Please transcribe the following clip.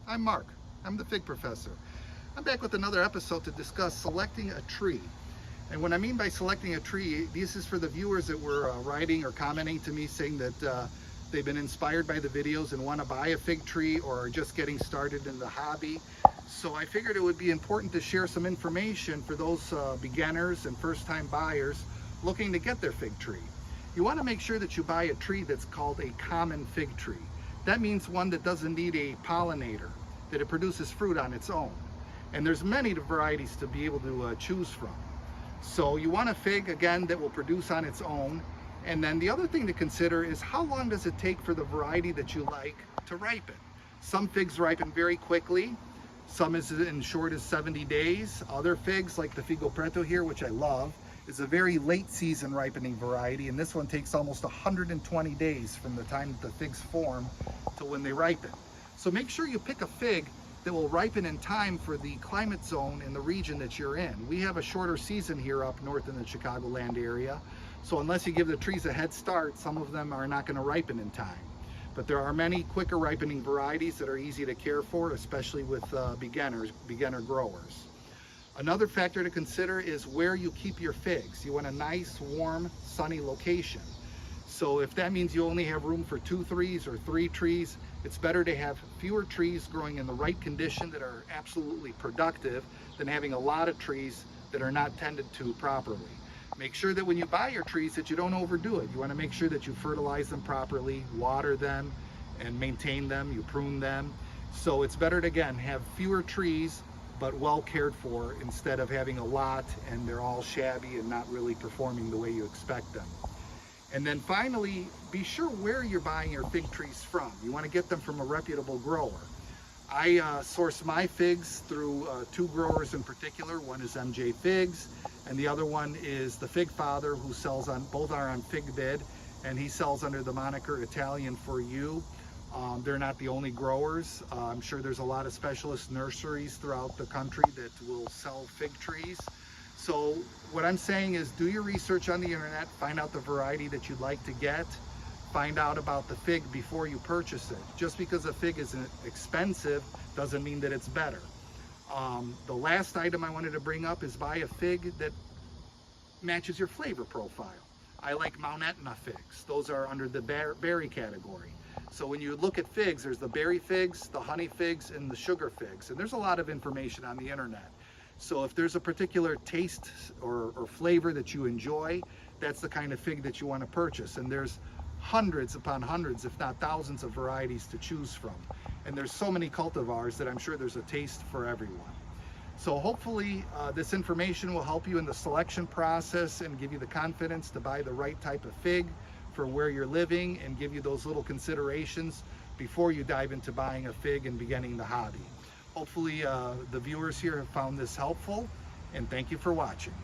I'm Mark. I'm the Fig Professor. I'm back with another episode to discuss selecting a tree. And what I mean by selecting a tree, this is for the viewers that were writing or commenting to me saying that they've been inspired by the videos and want to buy a fig tree or are just getting started in the hobby. So I figured it would be important to share some information for those beginners and first-time buyers looking to get their fig tree. You want to make sure that you buy a tree that's called a common fig tree. That means one that doesn't need a pollinator, that it produces fruit on its own. And there's many varieties to be able to choose from. So you want a fig, again, that will produce on its own. And then the other thing to consider is how long does it take for the variety that you like to ripen? Some figs ripen very quickly. Some is in short as 70 days. Other figs, like the Figo Preto here, which I love, is a very late season ripening variety, and this one takes almost 120 days from the time that the figs form to when they ripen. So make sure you pick a fig that will ripen in time for the climate zone in the region that you're in. We have a shorter season here up north in the Chicagoland area, so unless you give the trees a head start, some of them are not going to ripen in time. But there are many quicker ripening varieties that are easy to care for, especially with beginner growers. Another factor to consider is where you keep your figs. You want a nice, warm, sunny location. So if that means you only have room for 2 trees or 3 trees, it's better to have fewer trees growing in the right condition that are absolutely productive than having a lot of trees that are not tended to properly. Make sure that when you buy your trees that you don't overdo it. You want to make sure that you fertilize them properly, water them, and maintain them, you prune them. So it's better to, again, have fewer trees but well cared for instead of having a lot and they're all shabby and not really performing the way you expect them. And then finally, be sure where you're buying your fig trees from. You want to get them from a reputable grower. I source my figs through 2 growers in particular. One is MJ Figs and the other one is the Fig Father, who sells on, both are on FigBid, and he sells under the moniker Italian for You. They're not the only growers. I'm sure there's a lot of specialist nurseries throughout the country that will sell fig trees. So what I'm saying is do your research on the internet, find out the variety that you'd like to get, find out about the fig before you purchase it. Just because a fig is expensive doesn't mean that it's better. The last item I wanted to bring up is buy a fig that matches your flavor profile. I like Mount Etna figs. Those are under the berry category. So when you look at figs, there's the berry figs, the honey figs, and the sugar figs. And there's a lot of information on the internet. So if there's a particular taste or flavor that you enjoy, that's the kind of fig that you want to purchase. And there's hundreds upon hundreds, if not thousands, of varieties to choose from. And there's so many cultivars that I'm sure there's a taste for everyone. So hopefully this information will help you in the selection process and give you the confidence to buy the right type of fig for where you're living and give you those little considerations before you dive into buying a fig and beginning the hobby. Hopefully the viewers here have found this helpful, and thank you for watching.